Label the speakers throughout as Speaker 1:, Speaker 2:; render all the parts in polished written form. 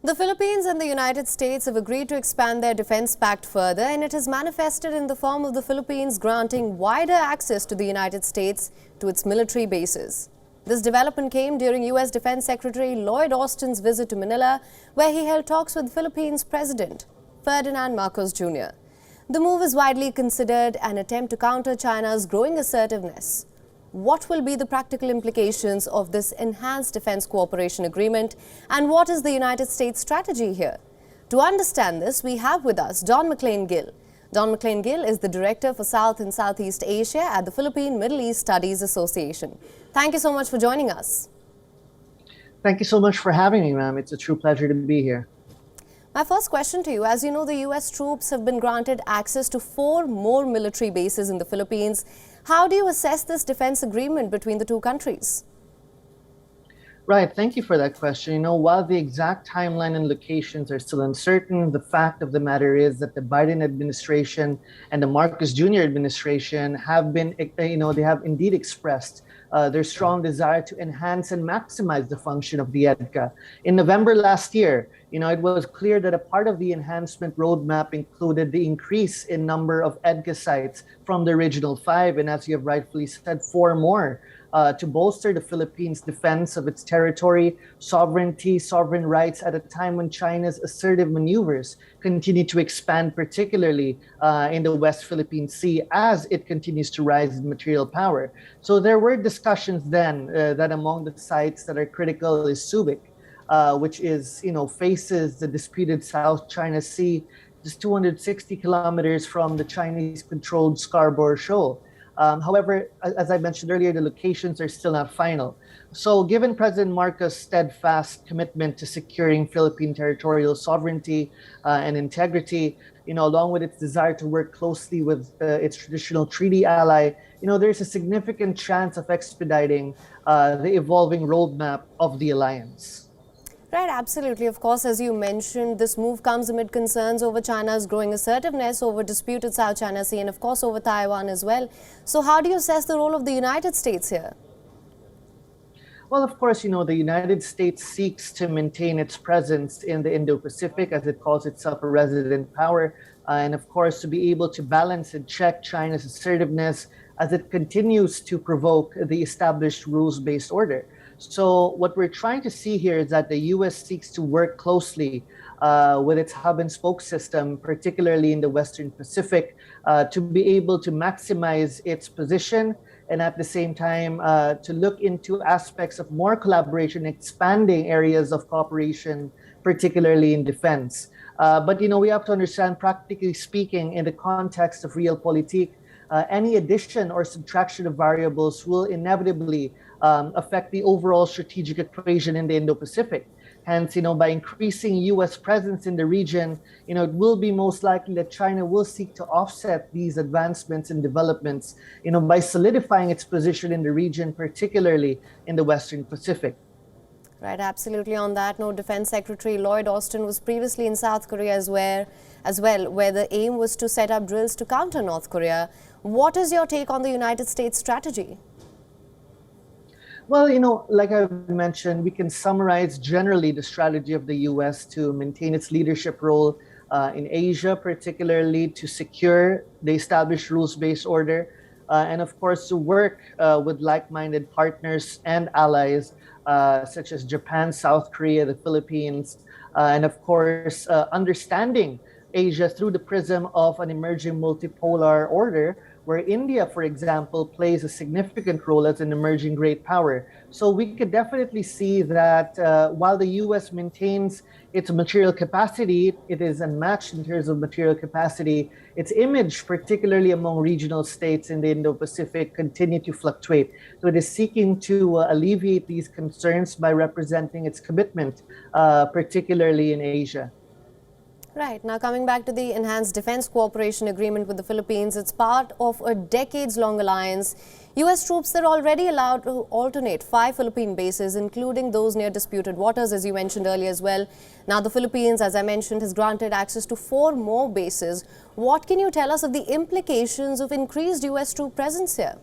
Speaker 1: The Philippines and the United States have agreed to expand their defense pact further, and it has manifested in the form of the Philippines granting wider access to the United States to its military bases. This development came during U.S. Defense Secretary Lloyd Austin's visit to Manila, where he held talks with Philippines President Ferdinand Marcos Jr. The move is widely considered an attempt to counter China's growing assertiveness. What will be the practical implications of this enhanced defense cooperation agreement, and what is the United States strategy here? To understand this, we have with us Don McLean Gill. Don McLean Gill is the Director for South and Southeast Asia at the Philippine-Middle East Studies Association. Thank you so much for joining us.
Speaker 2: Thank you so much for having me, ma'am. It's a true pleasure to be here.
Speaker 1: My first question to you, as you know, the U.S. troops have been granted access to 4 more military bases in the Philippines. How do you assess this defense agreement between the two countries?
Speaker 2: Right, thank you for that question. While the exact timeline and locations are still uncertain, the fact of the matter is that the Biden administration and the Marcos Jr. administration have been, they have indeed expressed their strong desire to enhance and maximize the function of the EDCA. In November last year, it was clear that a part of the enhancement roadmap included the increase in number of EDCA sites from the original 5, and as you have rightfully said, 4 more to bolster the Philippines' defense of its territory, sovereignty, sovereign rights at a time when China's assertive maneuvers continue to expand, particularly in the West Philippine Sea as it continues to rise in material power. So there were discussions then that among the sites that are critical is Subic, which is, faces the disputed South China Sea, just 260 kilometers from the Chinese-controlled Scarborough Shoal. However, as I mentioned earlier, the locations are still not final. So given President Marcos' steadfast commitment to securing Philippine territorial sovereignty and integrity, along with its desire to work closely with its traditional treaty ally, there's a significant chance of expediting the evolving roadmap of the alliance.
Speaker 1: Right, absolutely. Of course, as you mentioned, this move comes amid concerns over China's growing assertiveness over disputed South China Sea and, of course, over Taiwan as well. So how do you assess the role of the United States here?
Speaker 2: Well, of course, the United States seeks to maintain its presence in the Indo-Pacific, as it calls itself a resident power, and of course, to be able to balance and check China's assertiveness as it continues to provoke the established rules-based order. So what we're trying to see here is that the U.S. seeks to work closely with its hub and spoke system, particularly in the Western Pacific, to be able to maximize its position and at the same time to look into aspects of more collaboration, expanding areas of cooperation, particularly in defense. But we have to understand, practically speaking, in the context of realpolitik, any addition or subtraction of variables will inevitably affect the overall strategic equation in the Indo-Pacific. Hence, by increasing U.S. presence in the region, it will be most likely that China will seek to offset these advancements and developments, by solidifying its position in the region, particularly in the Western Pacific.
Speaker 1: Right, absolutely. On that note, Defense Secretary Lloyd Austin was previously in South Korea as well, where the aim was to set up drills to counter North Korea. What is your take on the United States strategy?
Speaker 2: Well, like I mentioned, we can summarize generally the strategy of the U.S. to maintain its leadership role in Asia, particularly to secure the established rules-based order, and of course to work with like-minded partners and allies such as Japan, South Korea, the Philippines, and of course understanding Asia through the prism of an emerging multipolar order, where India, for example, plays a significant role as an emerging great power. So we could definitely see that while the U.S. maintains its material capacity, it is unmatched in terms of material capacity, its image, particularly among regional states in the Indo-Pacific, continue to fluctuate. So it is seeking to alleviate these concerns by representing its commitment, particularly in Asia.
Speaker 1: Right. Now, coming back to the enhanced defense cooperation agreement with the Philippines, it's part of a decades-long alliance. U.S. troops are already allowed to alternate 5 Philippine bases, including those near disputed waters, as you mentioned earlier as well. Now, the Philippines, as I mentioned, has granted access to 4 more bases. What can you tell us of the implications of increased U.S. troop presence here?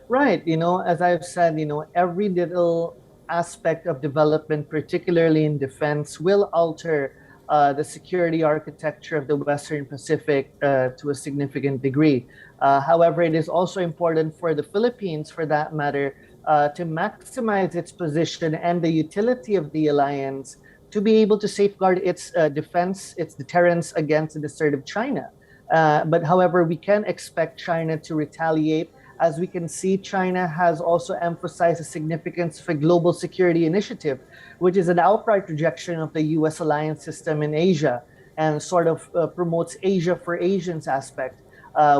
Speaker 2: Right. As I've said, every little aspect of development, particularly in defense, will alter the security architecture of the Western Pacific to a significant degree. However, it is also important for the Philippines, for that matter, to maximize its position and the utility of the alliance to be able to safeguard its defense, its deterrence against the assertive China. But however, we can expect China to retaliate. As we can see, China has also emphasized the significance of a global security initiative, which is an outright rejection of the US alliance system in Asia and sort of promotes Asia for Asians aspect,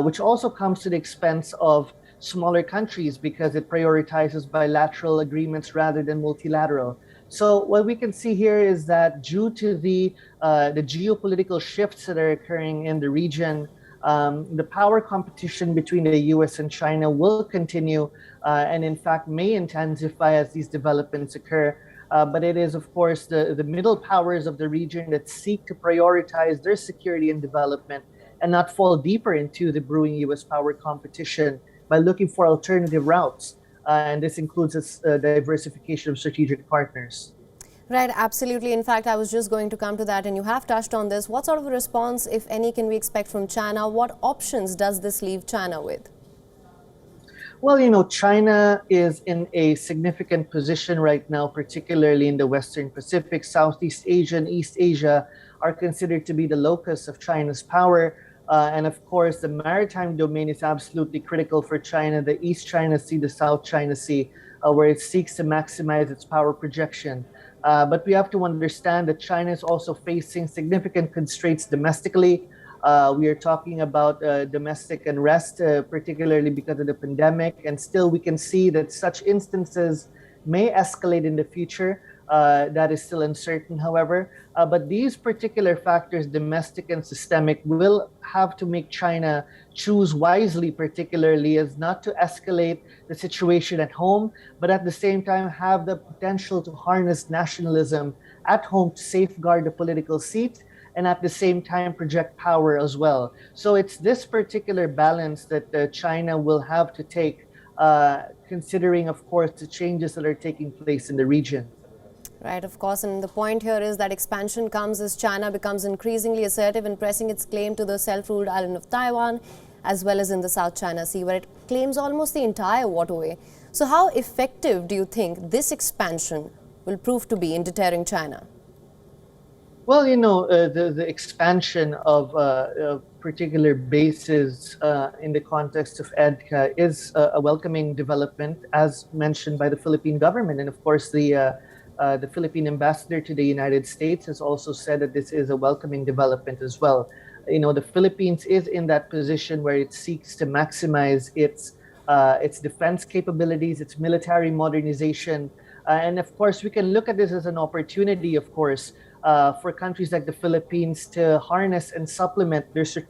Speaker 2: which also comes to the expense of smaller countries because it prioritizes bilateral agreements rather than multilateral. So what we can see here is that due to the geopolitical shifts that are occurring in the region, the power competition between the US and China will continue and in fact may intensify as these developments occur. But it is, of course, the middle powers of the region that seek to prioritize their security and development and not fall deeper into the brewing US power competition by looking for alternative routes. And this includes diversification of strategic partners.
Speaker 1: Right, absolutely. In fact, I was just going to come to that, and you have touched on this. What sort of a response, if any, can we expect from China? What options does this leave China with?
Speaker 2: Well, China is in a significant position right now, particularly in the Western Pacific. Southeast Asia and East Asia are considered to be the locus of China's power. And of course, the maritime domain is absolutely critical for China, the East China Sea, the South China Sea, where it seeks to maximize its power projection. But we have to understand that China is also facing significant constraints domestically. We are talking about domestic unrest, particularly because of the pandemic. And still, we can see that such instances may escalate in the future. That is still uncertain, however. But these particular factors, domestic and systemic, will have to make China choose wisely, particularly as not to escalate the situation at home, but at the same time have the potential to harness nationalism at home to safeguard the political seat and at the same time project power as well. So it's this particular balance that China will have to take, considering, of course, the changes that are taking place in the region.
Speaker 1: Right, of course, and the point here is that expansion comes as China becomes increasingly assertive in pressing its claim to the self-ruled island of Taiwan, as well as in the South China Sea, where it claims almost the entire waterway. So how effective do you think this expansion will prove to be in deterring China?
Speaker 2: Well, the expansion of particular bases in the context of EDCA is a welcoming development, as mentioned by the Philippine government. And of course, the Philippine ambassador to the United States has also said that this is a welcoming development as well. The Philippines is in that position where it seeks to maximize its defense capabilities, its military modernization. And of course, we can look at this as an opportunity, of course, for countries like the Philippines to harness and supplement the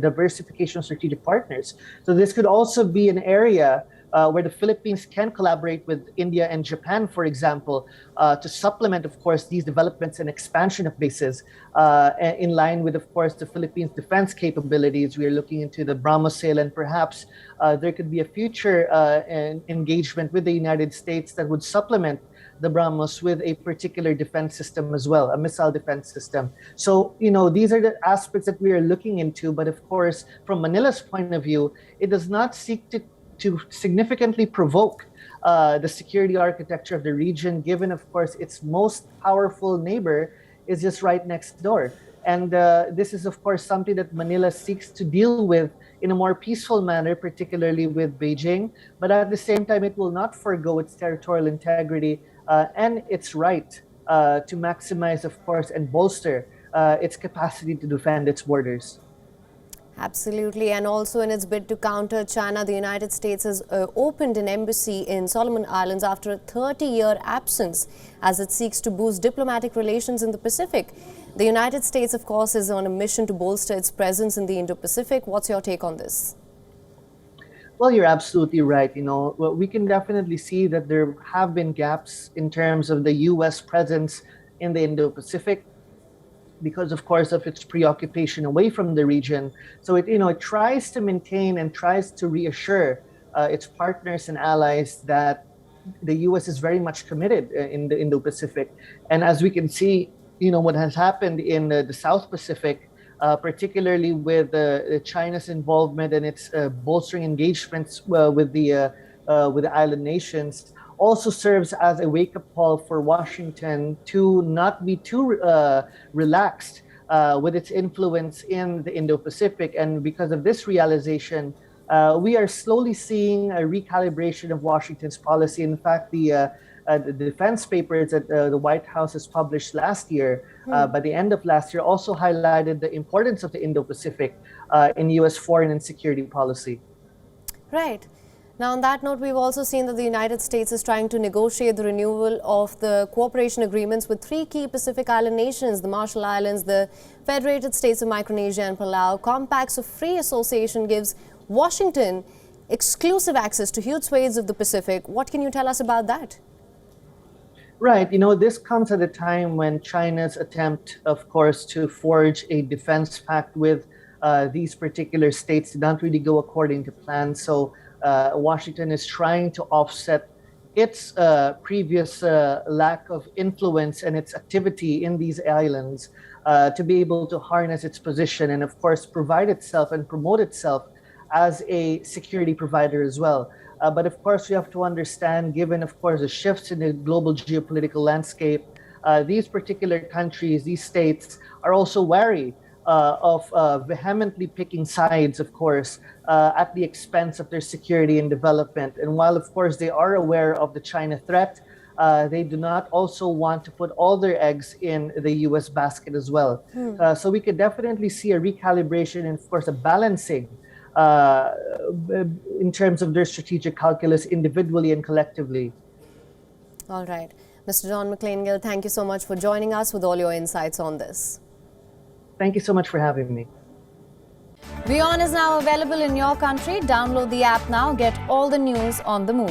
Speaker 2: diversification of strategic partners. So this could also be an area where the Philippines can collaborate with India and Japan, for example, to supplement, of course, these developments and expansion of bases in line with, of course, the Philippines' defense capabilities. We are looking into the BrahMos sale, and perhaps there could be a future engagement with the United States that would supplement the BrahMos with a particular defense system as well, a missile defense system. So, these are the aspects that we are looking into. But of course, from Manila's point of view, it does not seek to significantly provoke the security architecture of the region, given, of course, its most powerful neighbor is just right next door. And this is, of course, something that Manila seeks to deal with in a more peaceful manner, particularly with Beijing. But at the same time, it will not forgo its territorial integrity and its right to maximize, of course, and bolster its capacity to defend its borders.
Speaker 1: Absolutely. And also in its bid to counter China, the United States has opened an embassy in Solomon Islands after a 30-year absence as it seeks to boost diplomatic relations in the Pacific. The United States, of course, is on a mission to bolster its presence in the Indo-Pacific. What's your take on this?
Speaker 2: Well, you're absolutely right. We can definitely see that there have been gaps in terms of the U.S. presence in the Indo-Pacific, because, of course, of its preoccupation away from the region. So it tries to maintain and tries to reassure its partners and allies that the U.S. is very much committed in the Indo-Pacific. And as we can see, what has happened in the South Pacific, particularly with China's involvement and its bolstering engagements with the island nations, also serves as a wake-up call for Washington to not be too relaxed with its influence in the Indo-Pacific. And because of this realization, we are slowly seeing a recalibration of Washington's policy. In fact, the defense papers that the White House has published last year, by the end of last year, also highlighted the importance of the Indo-Pacific in U.S. foreign and security policy.
Speaker 1: Right. Now, on that note, we've also seen that the United States is trying to negotiate the renewal of the cooperation agreements with 3 key Pacific Island nations, the Marshall Islands, the Federated States of Micronesia and Palau. Compacts of free association gives Washington exclusive access to huge swathes of the Pacific. What can you tell us about that?
Speaker 2: Right. This comes at a time when China's attempt, of course, to forge a defense pact with these particular states did not really go according to plan. So Washington is trying to offset its previous lack of influence and its activity in these islands to be able to harness its position and, of course, provide itself and promote itself as a security provider as well. But of course, we have to understand, given, of course, the shifts in the global geopolitical landscape, these particular countries, these states, are also wary of vehemently picking sides, of course, at the expense of their security and development. And while, of course, they are aware of the China threat, they do not also want to put all their eggs in the U.S. basket as well. So we could definitely see a recalibration and, of course, a balancing in terms of their strategic calculus individually and collectively.
Speaker 1: All right. Mr. John McClain-Gill, thank you so much for joining us with all your insights on this.
Speaker 2: Thank you so much for having me.
Speaker 3: WION is now available in your country. Download the app now. Get all the news on the move.